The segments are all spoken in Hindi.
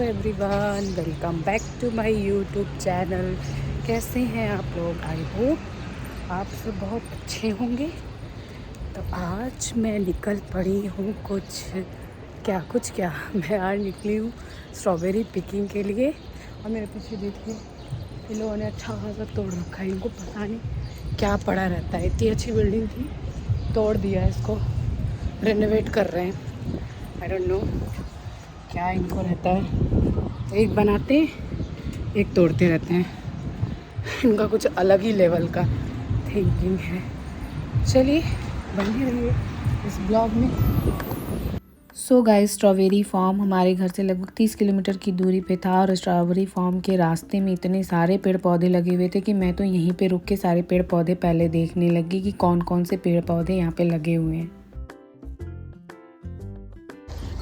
Everyone, welcome back to my YouTube channel. कैसे हैं आप लोग? आई होप आप सब बहुत अच्छे होंगे। तो आज मैं निकल पड़ी हूँ कुछ क्या मैं आज निकली हूँ स्ट्रॉबेरी पिकिंग के लिए। और मेरे पीछे देखिए, इन लोगों ने अच्छा खासा तोड़ रखा है। इनको पता नहीं क्या पड़ा रहता है। इतनी अच्छी बिल्डिंग थी, तोड़ दिया इसको, रेनोवेट कर रहे हैं। आई डोंट नो क्या इनको रहता है, एक बनाते एक तोड़ते रहते हैं। इनका कुछ अलग ही लेवल का थिंकिंग है। चलिए बने रहिए इस ब्लॉग में। सो गाइस, स्ट्रॉबेरी फार्म हमारे घर से लगभग 30 किलोमीटर की दूरी पे था। और स्ट्रॉबेरी फार्म के रास्ते में इतने सारे पेड़ पौधे लगे हुए थे कि मैं तो यहीं पे रुक के सारे पेड़ पौधे पहले देखने लगी कि कौन कौन से पेड़ पौधे यहाँ पे लगे हुए हैं।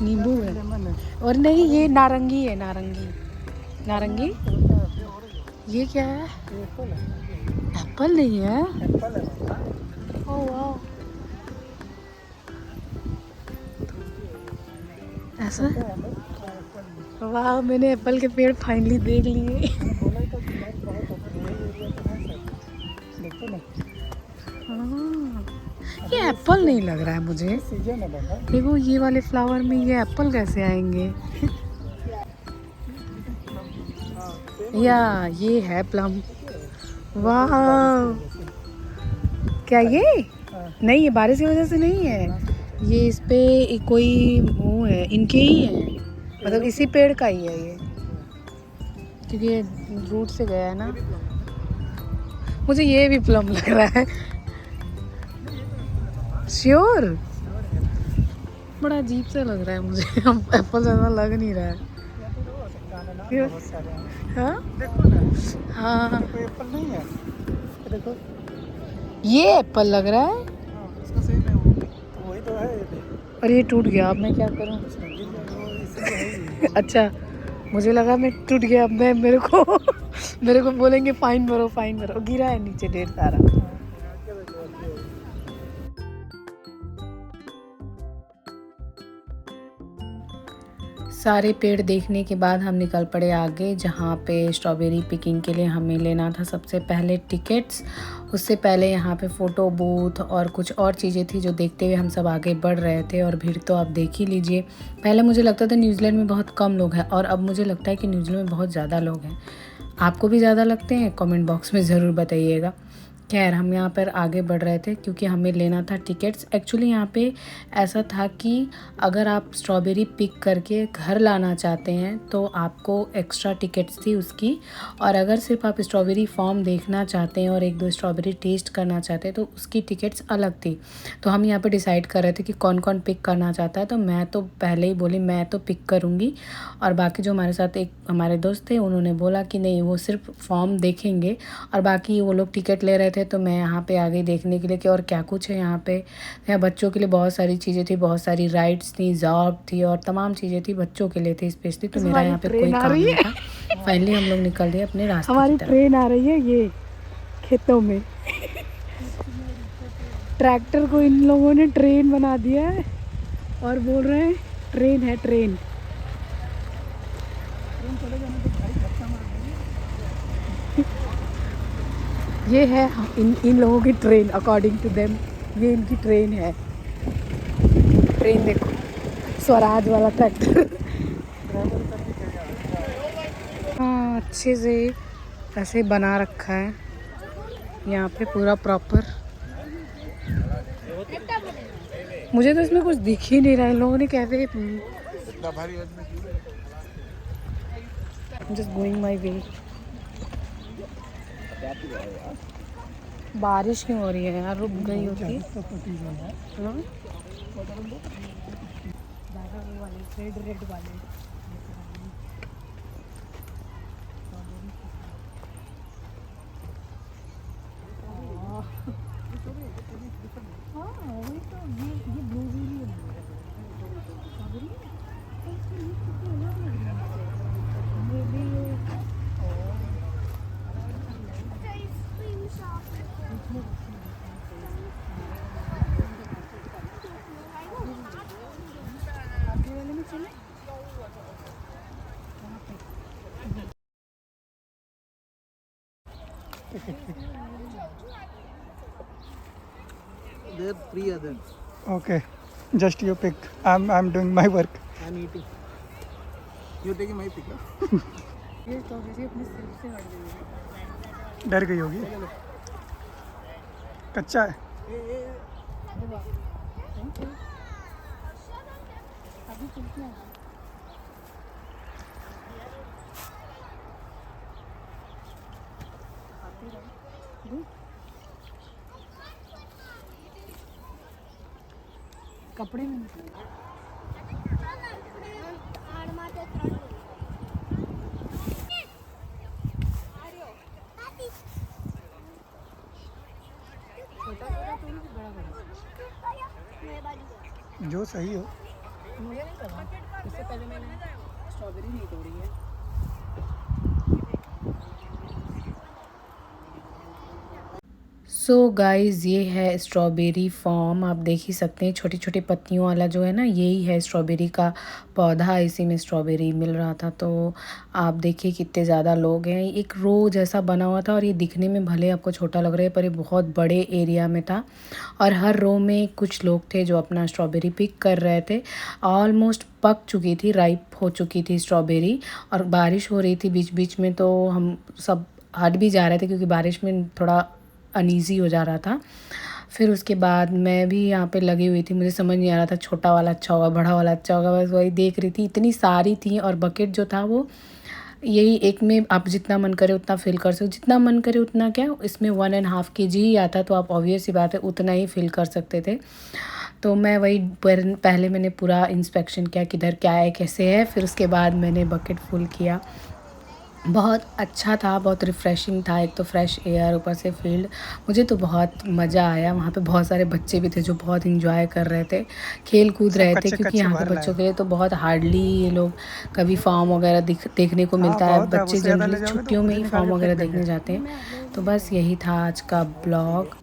नींबू है और नहीं, ये नारंगी है। नारंगी ये क्या है? एप्पल नहीं है। ओह वाह, ऐसा? वाह, मैंने एप्पल के पेड़ फाइनली देख लिए। हाँ, ये एप्पल नहीं लग रहा है मुझे। देखो ये वाले फ्लावर में ये एप्पल कैसे आएंगे? या ये है प्लम। वाह, क्या ये? नहीं, ये बारिश की वजह से नहीं है। ये इस पे कोई वो है, इनके ही है, मतलब इसी पेड़ का ही है ये, क्योंकि ये रूट से गया है ना। मुझे ये भी प्लम लग रहा है। श्योर, बड़ा अजीब सा लग रहा है मुझे। एप्पल ज़्यादा लग नहीं रहा है। हाँ हाँ, एप्पल नहीं है। देखो ये एप्पल लग रहा है। इसका सही में वही तो है। और ये टूट गया, अब मैं क्या करूं? अच्छा, मुझे लगा मैं टूट गया, अब मैं मेरे को बोलेंगे फाइन भरो। गिरा है नीचे ढेर सारा। सारे पेड़ देखने के बाद हम निकल पड़े आगे, जहाँ पे स्ट्रॉबेरी पिकिंग के लिए हमें लेना था सबसे पहले टिकट्स। उससे पहले यहाँ पे फ़ोटो बूथ और कुछ और चीज़ें थी जो देखते हुए हम सब आगे बढ़ रहे थे। और भीड़ तो आप देख ही लीजिए। पहले मुझे लगता था न्यूजीलैंड में बहुत कम लोग हैं, और अब मुझे लगता है कि न्यूजीलैंड में बहुत ज़्यादा लोग हैं। आपको भी ज़्यादा लगते हैं? कमेंट बॉक्स में ज़रूर बताइएगा। खैर, हम यहाँ पर आगे बढ़ रहे थे क्योंकि हमें लेना था टिकट्स। एक्चुअली यहाँ पे ऐसा था कि अगर आप स्ट्रॉबेरी पिक करके घर लाना चाहते हैं तो आपको एक्स्ट्रा टिकट्स थी उसकी। और अगर सिर्फ आप स्ट्रॉबेरी फार्म देखना चाहते हैं और एक दो स्ट्रॉबेरी टेस्ट करना चाहते हैं तो उसकी टिकट्स अलग थी। तो हम यहाँ पे डिसाइड कर रहे थे कि कौन कौन पिक करना चाहता है। तो मैं तो पहले ही बोली मैं तो पिक करूँगी, और बाकी जो हमारे साथ एक हमारे दोस्त थे उन्होंने बोला कि नहीं, वो सिर्फ फॉर्म देखेंगे और बाकी वो लोग टिकट ले रहे थे। तो मैं यहाँ पे आ गई देखने के लिए कि और क्या कुछ है यहाँ पे। यहाँ बच्चों के लिए बहुत सारी चीज़ें थी, बहुत सारी राइड्स थी, जॉब थी और तमाम चीज़ें थी बच्चों के लिए थी स्पेशली। तो मेरा यहाँ पे कोई काम नहीं था। फाइनली हम लोग निकल गए अपने रास्ते। हमारी ट्रेन आ रही है ये खेतों में। ट्रैक्टर को इन लोगों ने ट्रेन बना दिया है और बोल रहे हैं ट्रेन है ट्रेन। ये है इन लोगों की ट्रेन, अकॉर्डिंग टू देम ये इनकी ट्रेन है। ट्रेन देखो, स्वराज वाला ट्रैक्टर। हाँ, अच्छे से ऐसे बना रखा है यहाँ पे पूरा प्रॉपर। मुझे तो इसमें कुछ दिख ही नहीं रहा है, लोगों ने कैसे। जस्ट गोइंग माई वे। बारिश क्यों हो रही है यार? रुक गई होती। रेड वाले वही तो, ये ब्लूबेरी है। They're three others. Okay, just you pick. I'm doing my work. I'm eating. You're taking my pick, huh? ये स्ट्रॉबेरी अपने सिर से हट गई है। डर गई होगी, कच्चा है। Thank you. अभी चलते हैं। कपड़े में जो सही हो। मुझे नहीं पता, इससे पहले मैंने स्ट्रॉबेरी नहीं तोड़ी है। सो गाइज़ ये है स्ट्रॉबेरी फॉर्म, आप देख ही सकते हैं छोटी छोटी पत्तियों वाला जो है ना, यही है स्ट्रॉबेरी का पौधा। इसी में स्ट्रॉबेरी मिल रहा था। तो आप देखिए कितने ज़्यादा लोग हैं। एक रो जैसा बना हुआ था और ये दिखने में भले आपको छोटा लग रहा है पर ये बहुत बड़े एरिया में था और हर रो में कुछ लोग थे जो अपना स्ट्रॉबेरी पिक कर रहे थे। ऑलमोस्ट पक चुकी थी, राइप हो चुकी थी स्ट्रॉबेरी और बारिश हो रही थी बीच बीच में, तो हम सब हट भी जा रहे थे क्योंकि बारिश में थोड़ा अनईज़ी हो जा रहा था। फिर उसके बाद मैं भी यहाँ पे लगी हुई थी, मुझे समझ नहीं आ रहा था छोटा वाला अच्छा होगा बड़ा वाला अच्छा होगा, बस वही देख रही थी। इतनी सारी थी और बकेट जो था वो यही एक में आप जितना मन करे उतना फिल कर सकते, जितना मन करे उतना क्या, इसमें 1.5 kg ही आता तो आप ऑब्वियस सी बात है उतना ही फिल कर सकते थे। तो मैं वही पहले मैंने पूरा इंस्पेक्शन किया किधर क्या है कैसे है, फिर उसके बाद मैंने बकेट फुल किया। बहुत अच्छा था, बहुत रिफ़्रेशिंग था। एक तो फ्रेश एयर, ऊपर से फील्ड, मुझे तो बहुत मज़ा आया। वहाँ पे बहुत सारे बच्चे भी थे जो बहुत इंजॉय कर रहे थे, खेल कूद रहे थे, क्योंकि यहाँ के बच्चों के लिए तो बहुत हार्डली ये लोग कभी फॉर्म वगैरह देखने को मिलता है। बच्चे जनरली छुट्टियों में ही फॉर्म वगैरह देखने जाते हैं। तो बस यही था आज का ब्लॉग।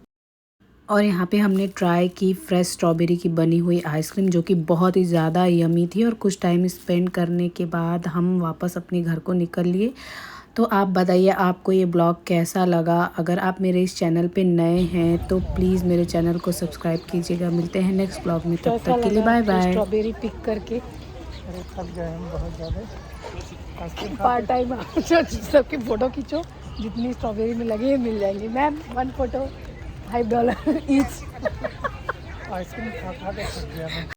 और यहाँ पे हमने ट्राई की फ्रेश स्ट्रॉबेरी की बनी हुई आइसक्रीम जो कि बहुत ही ज़्यादा यमी थी। और कुछ टाइम स्पेंड करने के बाद हम वापस अपने घर को निकल लिए। तो आप बताइए आपको ये ब्लॉग कैसा लगा। अगर आप मेरे इस चैनल पे नए हैं तो प्लीज़ मेरे चैनल को सब्सक्राइब कीजिएगा। मिलते हैं नेक्स्ट ब्लॉग में, तब तक के लिए बाय बाय। स्ट्रॉबेरी पिक करके अरे थक गए हम बहुत ज़्यादा। पार्ट टाइम सबकी फ़ोटो खींचो, जितनी स्ट्रॉबेरी में लगे मिल जाएंगी। Ma'am 1 photo $5 each. आइसक्रीम खा खा के थक गया मैं।